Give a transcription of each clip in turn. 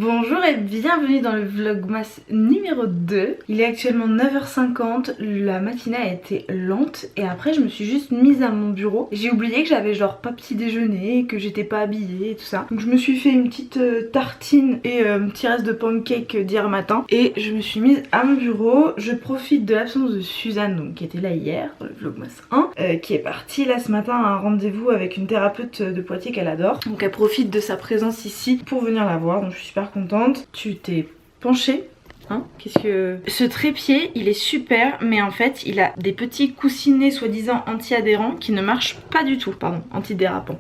Bonjour et bienvenue dans le vlogmas numéro 2. Il est actuellement 9h50, la matinée a été lente et après je me suis juste mise à mon bureau. J'ai oublié que j'avais genre pas petit déjeuner, que j'étais pas habillée et tout ça. Donc je me suis fait une petite tartine et un petit reste de pancake d'hier matin et je me suis mise à mon bureau. Je profite de l'absence de Suzanne donc, qui était là hier dans le vlogmas 1, qui est partie là ce matin à un rendez-vous avec une thérapeute de Poitiers qu'elle adore. Donc elle profite de sa présence ici pour venir la voir, donc je suis super contente. Tu t'es penchée, hein? Qu'est-ce que... Ce trépied il est super mais en fait il a des petits coussinets soi-disant anti-adhérents qui ne marchent pas du tout, pardon, antidérapants.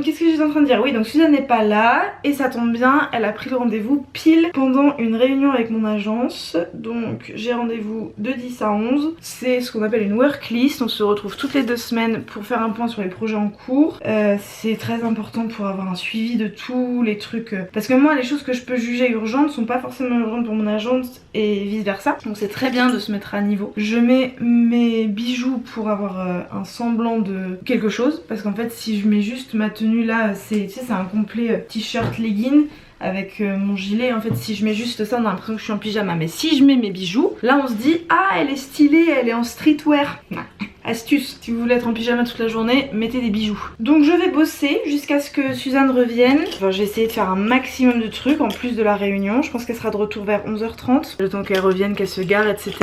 Qu'est-ce que j'étais en train de dire? Oui, donc Suzanne n'est pas là et ça tombe bien, elle a pris le rendez-vous pile pendant une réunion avec mon agence. Donc j'ai rendez-vous de 10 à 11. C'est ce qu'on appelle une worklist, on se retrouve toutes les 2 semaines pour faire un point sur les projets en cours. C'est très important pour avoir un suivi de tous les trucs, parce que moi les choses que je peux juger urgentes sont pas forcément urgentes pour mon agence et vice versa, donc c'est très bien de se mettre à niveau. Je mets mes bijoux pour avoir un semblant de quelque chose, parce qu'en fait si je mets juste ma tenue là, c'est, tu sais, c'est un complet t-shirt legging avec mon gilet. En fait si je mets juste ça on a l'impression que je suis en pyjama, mais si je mets mes bijoux là on se dit ah elle est stylée, elle est en streetwear. Astuce, si vous voulez être en pyjama toute la journée, mettez des bijoux. Donc je vais bosser jusqu'à ce que Suzanne revienne. Enfin, j'ai essayé de faire un maximum de trucs en plus de la réunion. Je pense qu'elle sera de retour vers 11h30. Le temps qu'elle revienne, qu'elle se gare, etc.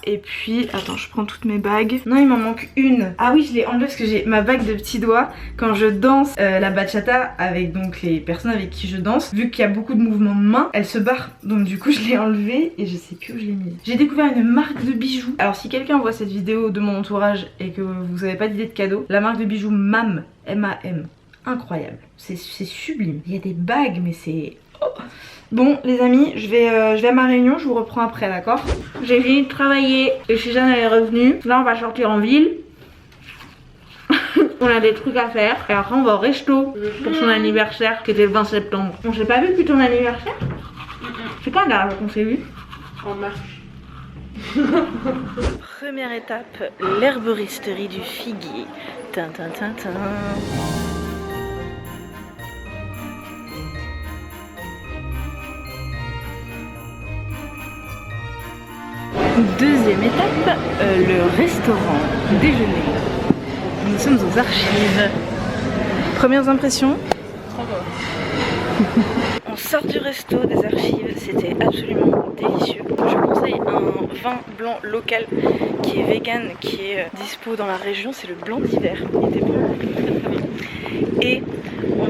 Et puis, attends, je prends toutes mes bagues. Non, il m'en manque une. Ah oui, je l'ai enlevée parce que j'ai ma bague de petits doigts. Quand je danse la bachata avec donc les personnes avec qui je danse, vu qu'il y a beaucoup de mouvements de main, elle se barre. Donc du coup, je l'ai enlevée et je sais plus où je l'ai mise. J'ai découvert une marque de bijoux. Alors si quelqu'un voit cette vidéo de mon entourage et que vous avez pas d'idée de cadeau, la marque de bijoux MAM, M-A-M, incroyable, c'est sublime. Il y a des bagues mais c'est... Oh. Bon les amis, je vais à ma réunion, je vous reprends après, d'accord? J'ai fini de travailler et Suzanne elle est revenue. Là on va sortir en ville. On a des trucs à faire et après on va au resto pour son anniversaire qui était le 20 septembre. On s'est pas vu depuis ton anniversaire? C'est quand la dernière fois qu'on s'est vu? En mars. Première étape, l'herboristerie du figuier. Tin, tin, tin, tin. Deuxième étape, le restaurant déjeuner. Nous sommes aux archives. Premières impressions? On sort du resto des archives, c'était absolument délicieux. Je conseille un vin blanc local qui est vegan, qui est dispo dans la région, c'est le blanc d'hiver. Il était bon. Et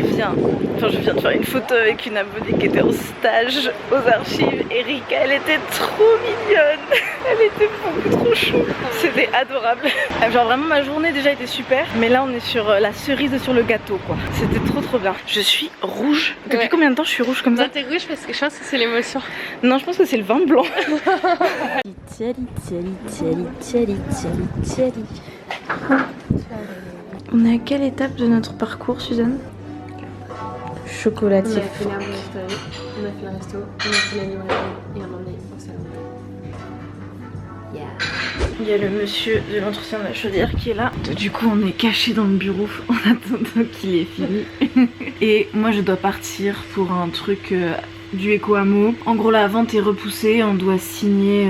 je viens de faire une photo avec une abonnée qui était en stage aux archives. Erika, elle était trop mignonne. Elle était beaucoup trop chou. C'était adorable. Genre vraiment ma journée déjà était super. Mais là on est sur la cerise sur le gâteau quoi. C'était trop bien. Je suis rouge. Depuis combien de temps je suis rouge comme ça? T'es rouge parce que je pense que c'est l'émotion. Non, je pense que c'est le vin blanc. On est à quelle étape de notre parcours, Suzanne? Chocolatif. On a fait l'herboristerie, on a fait le resto, on a fait la livraison et on en est au salon. Yeah. Il y a le monsieur de l'entretien de la chaudière qui est là. Du coup on est caché dans le bureau en attendant qu'il ait fini. Et moi je dois partir pour un truc du Eco-Hameau. En gros la vente est repoussée, on doit signer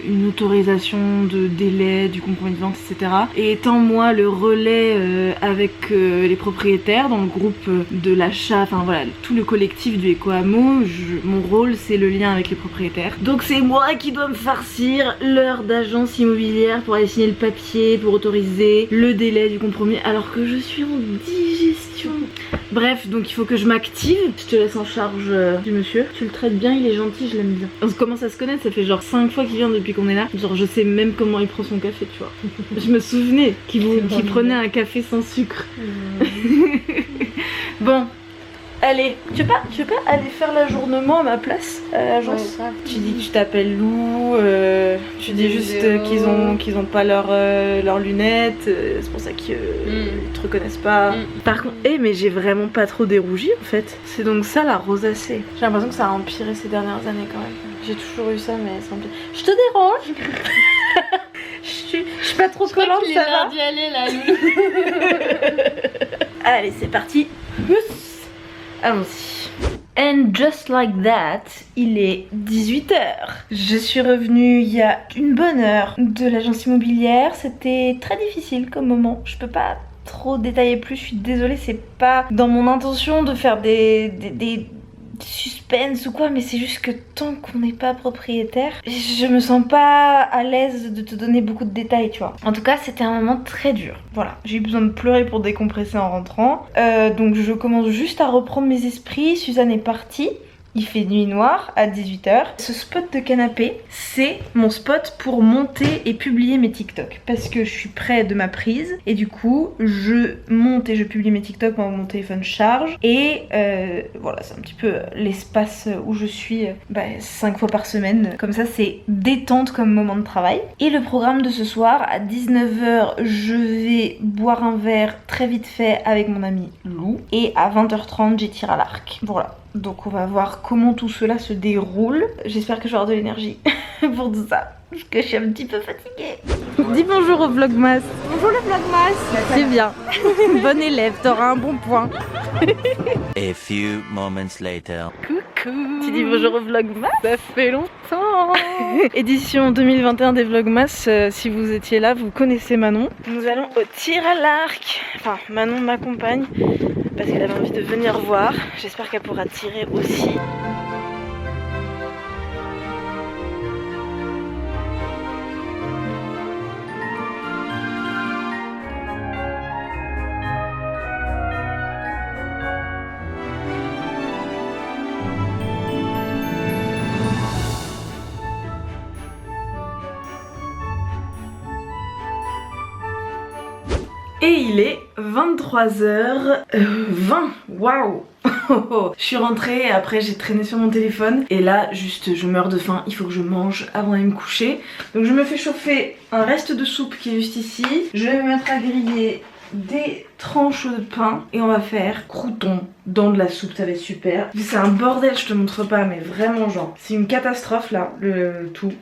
une autorisation de délai du compromis de vente, etc. Et étant moi le relais avec les propriétaires dans le groupe de l'achat, enfin voilà, tout le collectif du Eco-Hameau, mon rôle c'est le lien avec les propriétaires. Donc c'est moi qui dois me farcir l'heure d'agence immobilière pour aller signer le papier, pour autoriser le délai du compromis, alors que je suis en digestion. Bref, donc il faut que je m'active. Je te laisse en charge du monsieur. Tu le traites bien, il est gentil, je l'aime bien. On commence à se connaître, ça fait genre 5 fois qu'il vient depuis qu'on est là. Genre je sais même comment il prend son café, tu vois. Je me souvenais qu'il prenait un café sans sucre. Bon, allez, tu veux pas aller faire l'ajournement à ma place à l'agence? Ouais, tu dis que tu t'appelles Lou, tu dis juste qu'ils ont pas leurs lunettes, c'est pour ça qu'ils te reconnaissent pas. Par contre, mais j'ai vraiment pas trop dérougi en fait. C'est donc ça la rosacée. J'ai l'impression que ça a empiré ces dernières années quand même. J'ai toujours eu ça mais ça empire. Je te dérange? Je suis pas trop collante, ça va? d'y aller là, Lou. Allez, c'est parti. Allons-y. And just like that, il est 18h. Je suis revenue il y a une bonne heure de l'agence immobilière. C'était très difficile comme moment. Je peux pas trop détailler plus, je suis désolée, c'est pas dans mon intention de faire des suspense ou quoi, mais c'est juste que tant qu'on n'est pas propriétaire, je me sens pas à l'aise de te donner beaucoup de détails, tu vois. En tout cas, c'était un moment très dur. Voilà, j'ai eu besoin de pleurer pour décompresser en rentrant. Donc je commence juste à reprendre mes esprits. Suzanne est partie. Il fait nuit noire à 18h. Ce spot de canapé, c'est mon spot pour monter et publier mes TikTok. Parce que je suis près de ma prise. Et du coup, je monte et je publie mes TikTok quand mon téléphone charge. Et voilà, c'est un petit peu l'espace où je suis 5 fois par semaine. Comme ça, c'est détente comme moment de travail. Et le programme de ce soir, à 19h, je vais boire un verre très vite fait avec mon ami Lou. Et à 20h30, j'ai tir à l'arc. Voilà. Donc on va voir comment tout cela se déroule. J'espère que je vais avoir de l'énergie pour tout ça. Parce que je suis un petit peu fatiguée. Dis bonjour au Vlogmas. Bonjour le Vlogmas. C'est bien. Bon élève, t'auras un bon point. A few moments later. Coucou. Tu dis bonjour au Vlogmas? Ça fait longtemps. Édition 2021 des Vlogmas. Si vous étiez là, vous connaissez Manon. Nous allons au tir à l'arc. Enfin, Manon m'accompagne parce qu'elle avait envie de venir voir. J'espère qu'elle pourra tirer aussi. Et il est 23h20. Waouh. Je suis rentrée et après j'ai traîné sur mon téléphone. Et là juste je meurs de faim. Il faut que je mange avant d'aller me coucher. Donc je me fais chauffer un reste de soupe qui est juste ici. Je vais me mettre à griller des tranches de pain. Et on va faire croûtons dans de la soupe. Ça va être super. C'est un bordel, je te montre pas, mais vraiment genre c'est une catastrophe là, le tout.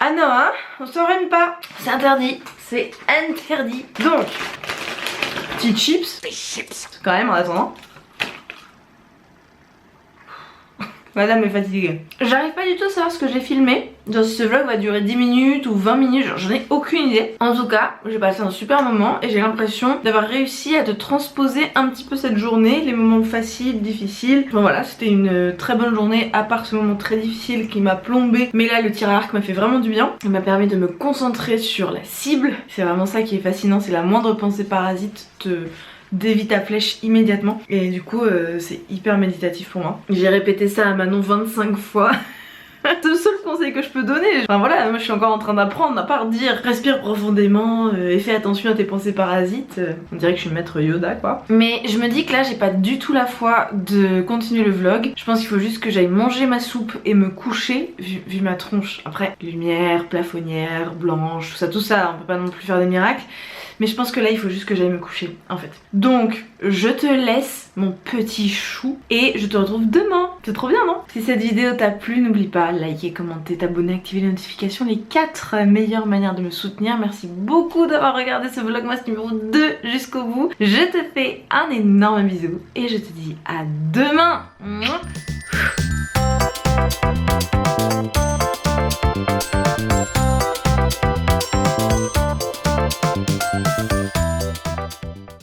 Ah non hein, on s'en rime pas. C'est interdit, c'est interdit. Donc, petites chips. Quand même en attendant. Madame est fatiguée. J'arrive pas du tout à savoir ce que j'ai filmé. Genre si ce vlog va durer 10 minutes ou 20 minutes, j'en ai aucune idée. En tout cas, j'ai passé un super moment et j'ai l'impression d'avoir réussi à te transposer un petit peu cette journée, les moments faciles, difficiles. Enfin voilà, c'était une très bonne journée à part ce moment très difficile qui m'a plombé. Mais là, le tir à l'arc m'a fait vraiment du bien. Il m'a permis de me concentrer sur la cible. C'est vraiment ça qui est fascinant, c'est la moindre pensée parasite dévie ta flèche immédiatement. Et du coup c'est hyper méditatif pour moi. J'ai répété ça à Manon 25 fois. C'est le seul conseil que je peux donner. Enfin voilà, moi je suis encore en train d'apprendre, à part dire respire profondément et fais attention à tes pensées parasites. On dirait que je suis maître Yoda quoi. Mais je me dis que là j'ai pas du tout la foi de continuer le vlog. Je pense qu'il faut juste que j'aille manger ma soupe et me coucher vu ma tronche. Après lumière, plafonnière, blanche, tout ça, on peut pas non plus faire des miracles. Mais je pense que là il faut juste que j'aille me coucher en fait. Donc je te laisse mon petit chou et je te retrouve demain. C'est trop bien non? Si cette vidéo t'a plu, n'oublie pas liker, commenter, t'abonner, activer les notifications, les 4 meilleures manières de me soutenir. Merci beaucoup d'avoir regardé ce vlogmas numéro 2 jusqu'au bout. Je te fais un énorme bisou et je te dis à demain.